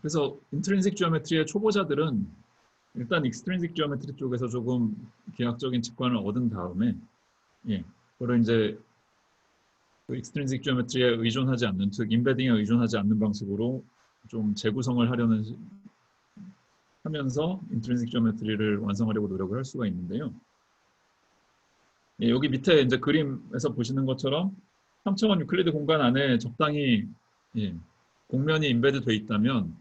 그래서 인트린식 지오메트리의 초보자들은 일단 익스트린식 지오메트리 쪽에서 조금 기하학적인 직관을 얻은 다음에 그걸 이제 그 익스트린식 지오메트리에 의존하지 않는, 즉 임베딩에 의존하지 않는 방식으로 좀 재구성을 하면서 인트린식 지오메트리를 완성하려고 노력을 할 수가 있는데요. 여기 밑에 이제 그림에서 보시는 것처럼 3차원 유클리드 공간 안에 적당히 곡면이 임베드 돼 있다면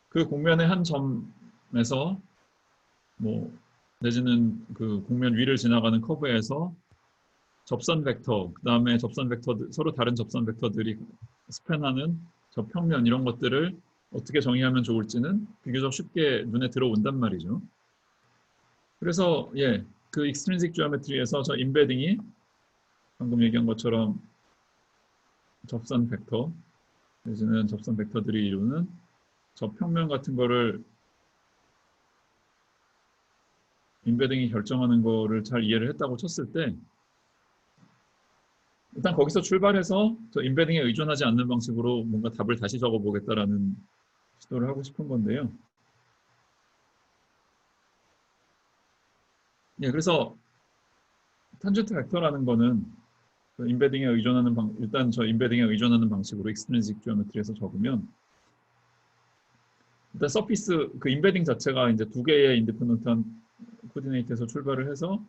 그 곡면의 한 점에서 내지는 그 곡면 위를 지나가는 커브에서 접선 벡터, 그 다음에 접선 벡터들, 서로 다른 접선 벡터들이 스팬하는 접평면 이런 것들을 어떻게 정의하면 좋을지는 비교적 쉽게 눈에 들어온단 말이죠. 그래서 그 익스트린식 지오메트리에서 저 임베딩이 방금 얘기한 것처럼 접선 벡터, 내지는 접선 벡터들이 이루는 접평면 같은 거를 임베딩이 결정하는 거를 잘 이해를 했다고 쳤을 때 일단 거기서 출발해서 저 임베딩에 의존하지 않는 방식으로 뭔가 답을 다시 적어보겠다라는 시도를 하고 싶은 건데요. 그래서 탄젠트 벡터라는 거는 임베딩에 의존하는 일단 저 임베딩에 의존하는 방식으로 익스트린식 지오메트리에서 적으면 일단 서피스 그 임베딩 자체가 이제 두 개의 인디펜던트한 코디네이트에서 출발을 해서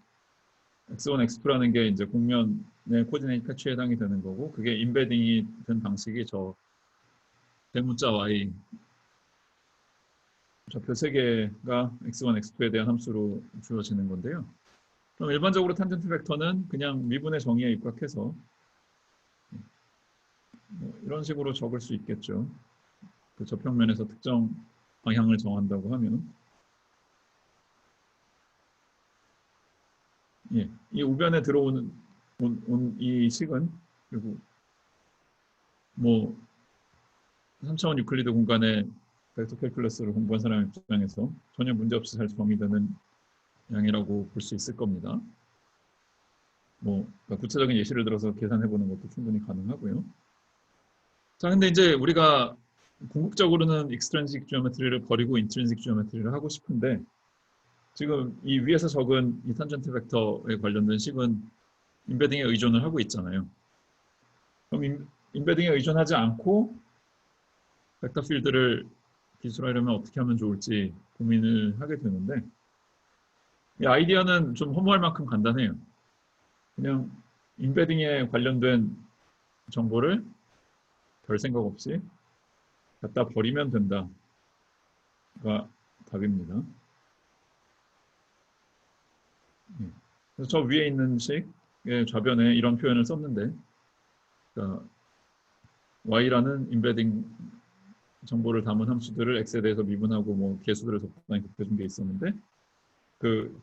x1, x2라는 게 이제 곡면의 코디네이트 패치에 해당이 되는 거고, 그게 임베딩이 된 방식이 저 대문자 y 좌표 3개가 x1, x2에 대한 함수로 주어지는 건데요. 그럼 일반적으로 탄젠트 벡터는 그냥 미분의 정의에 입각해서 이런 식으로 적을 수 있겠죠. 그 접평면에서 특정 방향을 정한다고 하면 이 우변에 들어오는 이 식은 그리고 3차원 유클리드 공간의 벡터 캘큘러스를 공부한 사람 입장에서 전혀 문제없이 잘 정의되는 양이라고 볼 수 있을 겁니다. 그러니까 구체적인 예시를 들어서 계산해보는 것도 충분히 가능하고요. 자, 근데 이제 우리가 궁극적으로는 익스트린식 지오메트리를 버리고 인트린식 지오메트리를 하고 싶은데 지금 이 위에서 적은 이 탄젠트 벡터에 관련된 식은 임베딩에 의존을 하고 있잖아요. 그럼 임베딩에 의존하지 않고 벡터 필드를 기술하려면 어떻게 하면 좋을지 고민을 하게 되는데 이 아이디어는 좀 허무할 만큼 간단해요. 그냥 임베딩에 관련된 정보를 별 생각 없이 갖다 버리면 된다가 답입니다. 그래서 저 위에 있는 식의 좌변에 이런 표현을 썼는데 그러니까 y라는 임베딩 정보를 담은 함수들을 x에 대해서 미분하고 개수들을 적당히 곱해준 게 있었는데 그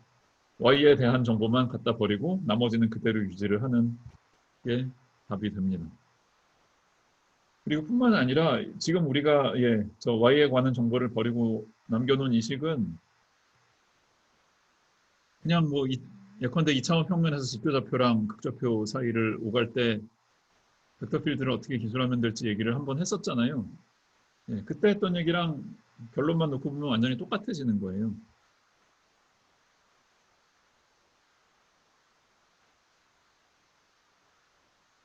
y에 대한 정보만 갖다 버리고 나머지는 그대로 유지를 하는 게 답이 됩니다. 그리고 뿐만 아니라 지금 우리가 저 y에 관한 정보를 버리고 남겨놓은 이 식은 그냥 예컨대 2차원 평면에서 직교좌표랑 극좌표 사이를 오갈 때 벡터 필드를 어떻게 기술하면 될지 얘기를 한번 했었잖아요. 그때 했던 얘기랑 결론만 놓고 보면 완전히 똑같아지는 거예요.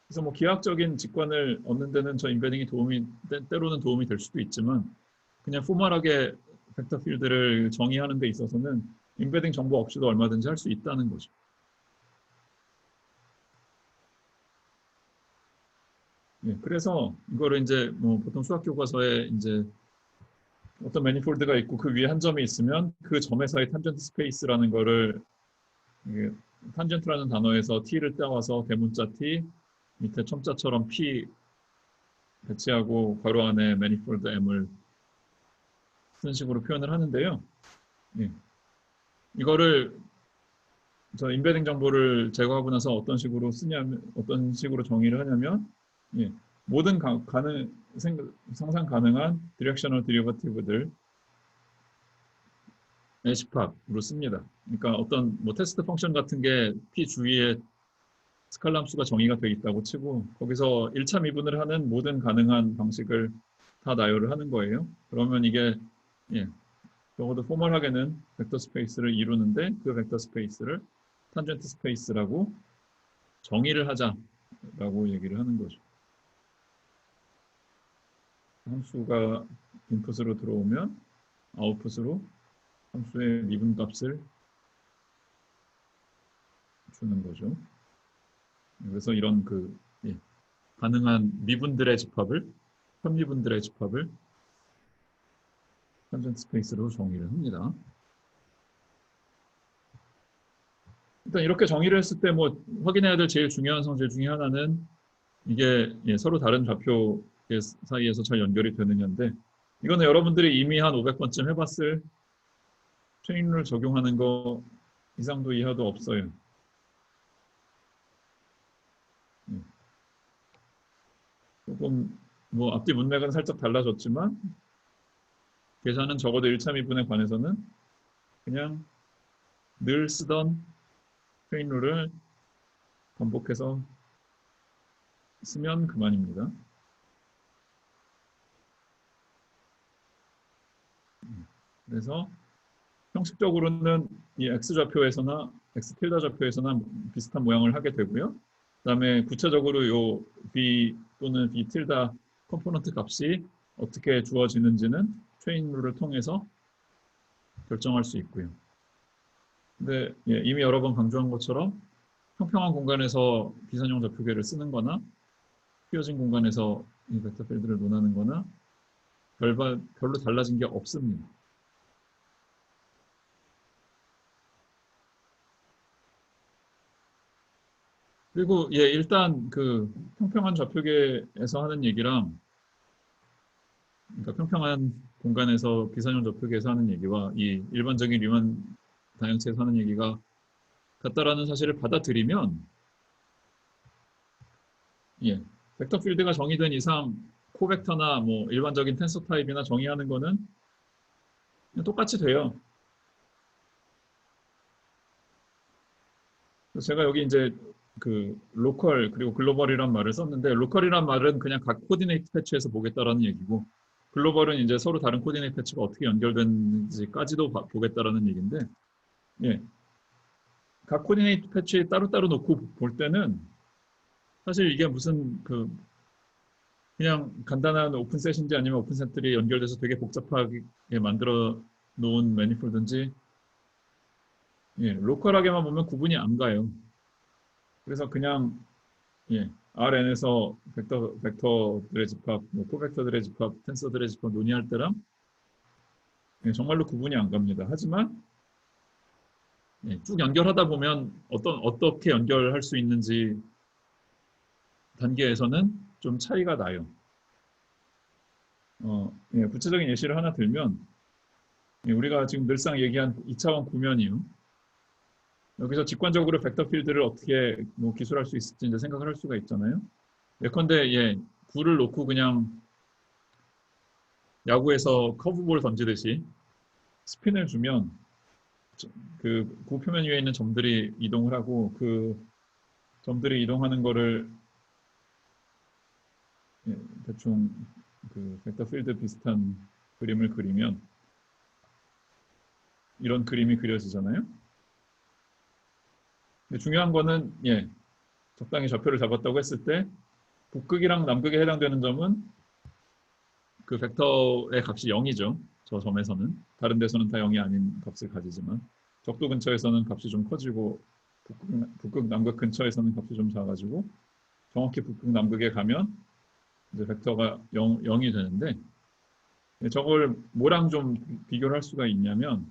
그래서 기하학적인 직관을 얻는 데는 저 임베딩이 때로는 도움이 될 수도 있지만 그냥 포멀하게 벡터 필드를 정의하는 데 있어서는 임베딩 정보 없이도 얼마든지 할 수 있다는 거죠. 그래서 이거를 이제 보통 수학 교과서에 이제 어떤 매니폴드가 있고 그 위에 한 점이 있으면 그 점에서의 탄젠트 스페이스라는 거를 탄젠트라는 단어에서 t를 따와서 대문자 t 밑에 첨자처럼 p 배치하고 괄호 안에 매니폴드 m을 쓴 식으로 표현을 하는데요. 이거를 저 임베딩 정보를 제거하고 나서 어떤 식으로 정의를 하냐면 모든 상상 가능한 디렉셔널 데리버티브들 에시팝으로 씁니다. 그러니까 어떤 테스트 펑션 같은 게 p 주위에 스칼라 함수가 정의가 되어 있다고 치고 거기서 1차 미분을 하는 모든 가능한 방식을 다 나열을 하는 거예요. 그러면 이게 예, 적어도 포멀하게는 벡터 스페이스를 이루는데 그 벡터 스페이스를 탄젠트 스페이스라고 정의를 하자라고 얘기를 하는 거죠. 함수가 인풋으로 들어오면 아웃풋으로 함수의 미분값을 주는 거죠. 그래서 이런 가능한 미분들의 집합을 현미분들의 집합을 탄젠트 스페이스로 정의를 합니다. 일단 이렇게 정의를 했을 때 뭐 확인해야 될 제일 중요한 성질 중에 하나는 이게 서로 다른 좌표 사이에서 잘 연결이 되느냐인데 이거는 여러분들이 이미 한 500번쯤 해봤을 체인룰 적용하는 거 이상도 이하도 없어요. 조금 뭐 앞뒤 문맥은 살짝 달라졌지만 계산은 적어도 1차 미분에 관해서는 그냥 늘 쓰던 체인룰을 반복해서 쓰면 그만입니다. 그래서 형식적으로는 이 x좌표에서나 x틸다 좌표에서나 비슷한 모양을 하게 되고요. 그다음에 구체적으로 요 b 또는 b 틸다 컴포넌트 값이 어떻게 주어지는지는 체인 룰을 통해서 결정할 수 있고요. 근데 이미 여러 번 강조한 것처럼 평평한 공간에서 비선형 좌표계를 쓰는 거나 휘어진 공간에서 이 벡터 필드를 논하는 거나 별로 달라진 게 없습니다. 그리고 일단 그 평평한 좌표계에서 하는 얘기랑 그러니까 평평한 공간에서 비선형 좌표계에서 하는 얘기와 이 일반적인 리만 다형체에서 하는 얘기가 같다라는 사실을 받아들이면 벡터 필드가 정의된 이상 코벡터나 뭐 일반적인 텐서 타입이나 정의하는 거는 똑같이 돼요. 그래서 제가 여기 이제 그 로컬 그리고 글로벌이란 말을 썼는데 로컬이란 말은 그냥 각 코디네이트 패치에서 보겠다라는 얘기고 글로벌은 이제 서로 다른 코디네이트 패치가 어떻게 연결되는지까지도 보겠다라는 얘기인데 각 코디네이트 패치 따로따로 놓고 볼 때는 사실 이게 무슨 그냥 간단한 오픈셋인지 아니면 오픈셋들이 연결돼서 되게 복잡하게 만들어 놓은 매니폴드인지 로컬하게만 보면 구분이 안 가요. 그래서 그냥 Rn에서 벡터들의 집합, 뭐 코벡터들의 집합, 텐서들의 집합 논의할 때랑 정말로 구분이 안 갑니다. 하지만 쭉 연결하다 보면 어떻게 연결할 수 있는지 단계에서는 좀 차이가 나요. 구체적인 예시를 하나 들면 우리가 지금 늘상 얘기한 2차원 구면이요. 여기서 직관적으로 벡터 필드를 어떻게 뭐 기술할 수 있을지 이제 생각을 할 수가 있잖아요. 예컨대 구를 놓고 그냥 야구에서 커브볼 던지듯이 스핀을 주면 그 구 표면 위에 있는 점들이 이동을 하고 그 점들이 이동하는 거를 대충 그 벡터 필드 비슷한 그림을 그리면 이런 그림이 그려지잖아요. 근데 중요한 거는 적당히 좌표를 잡았다고 했을 때 북극이랑 남극에 해당되는 점은 그 벡터의 값이 0이죠. 저 점에서는. 다른 데서는 다 0이 아닌 값을 가지지만 적도 근처에서는 값이 좀 커지고 북극 남극 근처에서는 값이 좀 작아지고 정확히 북극 남극에 가면 이제 벡터가 0이 되는데 저걸 뭐랑 좀 비교를 할 수가 있냐면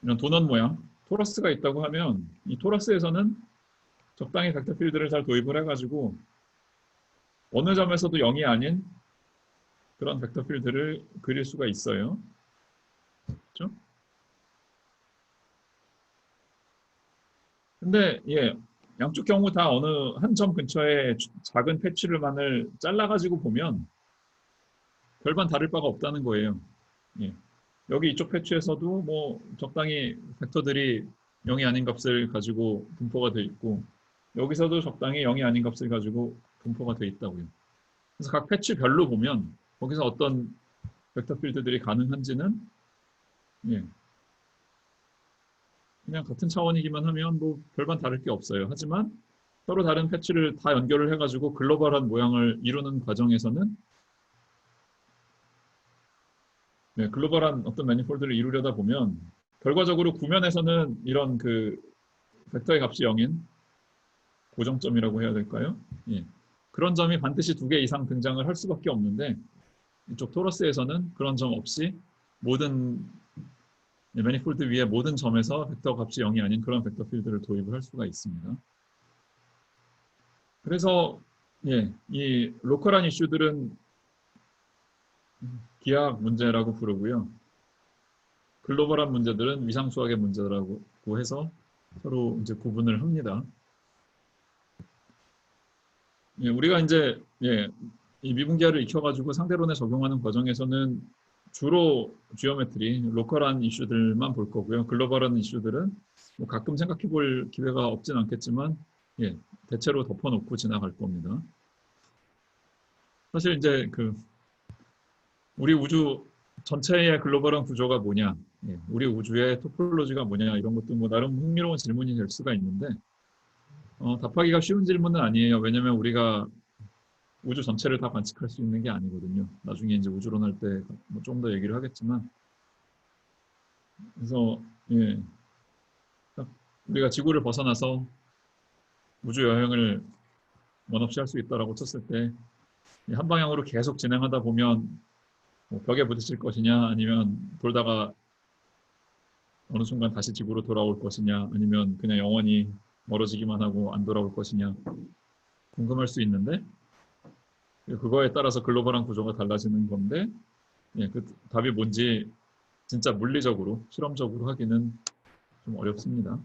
이런 도넛 모양 토러스가 있다고 하면 이 토러스에서는 적당히 벡터 필드를 잘 도입을 해가지고 어느 점에서도 0이 아닌 그런 벡터 필드를 그릴 수가 있어요. 그렇죠? 근데 양쪽 경우 다 어느 한 점 근처에 작은 패치를만을 잘라가지고 보면 별반 다를 바가 없다는 거예요. 여기 이쪽 패치에서도 뭐 적당히 벡터들이 0이 아닌 값을 가지고 분포가 되어 있고 여기서도 적당히 0이 아닌 값을 가지고 분포가 되어 있다고요. 그래서 각 패치별로 보면 거기서 어떤 벡터 필드들이 가능한지는 예, 그냥 같은 차원이기만 하면 뭐 별반 다를 게 없어요. 하지만 서로 다른 패치를 다 연결을 해가지고 글로벌한 모양을 이루는 과정에서는 네, 글로벌한 어떤 매니폴드를 이루려다 보면 결과적으로 구면에서는 이런 그 벡터의 값이 0인 고정점이라고 해야 될까요? 예. 그런 점이 반드시 2개 이상 등장을 할 수밖에 없는데 이쪽 토러스에서는 그런 점 없이 모든 매니폴드 위에 모든 점에서 벡터 값이 0이 아닌 그런 벡터 필드를 도입을 할 수가 있습니다. 그래서 예, 이 로컬한 이슈들은 기하학 문제라고 부르고요. 글로벌한 문제들은 위상수학의 문제라고 해서 서로 이제 구분을 합니다. 예, 우리가 이제 예, 이 미분기하를 익혀가지고 상대론에 적용하는 과정에서는 주로 지오메트리, 로컬한 이슈들만 볼 거고요. 글로벌한 이슈들은 뭐 가끔 생각해 볼 기회가 없진 않겠지만 예, 대체로 덮어놓고 지나갈 겁니다. 사실 이제 그 우리 우주 전체의 글로벌한 구조가 뭐냐, 예, 우리 우주의 토폴로지가 뭐냐 이런 것도 뭐 나름 흥미로운 질문이 될 수가 있는데 답하기가 쉬운 질문은 아니에요. 왜냐하면 우리가 우주 전체를 다 관측할 수 있는 게 아니거든요. 나중에 이제 우주론 할 때 뭐 좀 더 얘기를 하겠지만, 그래서 예, 우리가 지구를 벗어나서 우주 여행을 원 없이 할 수 있다라고 쳤을 때 한 방향으로 계속 진행하다 보면 뭐 벽에 부딪힐 것이냐, 아니면 돌다가 어느 순간 다시 지구로 돌아올 것이냐, 아니면 그냥 영원히 멀어지기만 하고 안 돌아올 것이냐 궁금할 수 있는데 그거에 따라서 글로벌한 구조가 달라지는 건데 예, 그 답이 뭔지 진짜 물리적으로 실험적으로 하기는 좀 어렵습니다.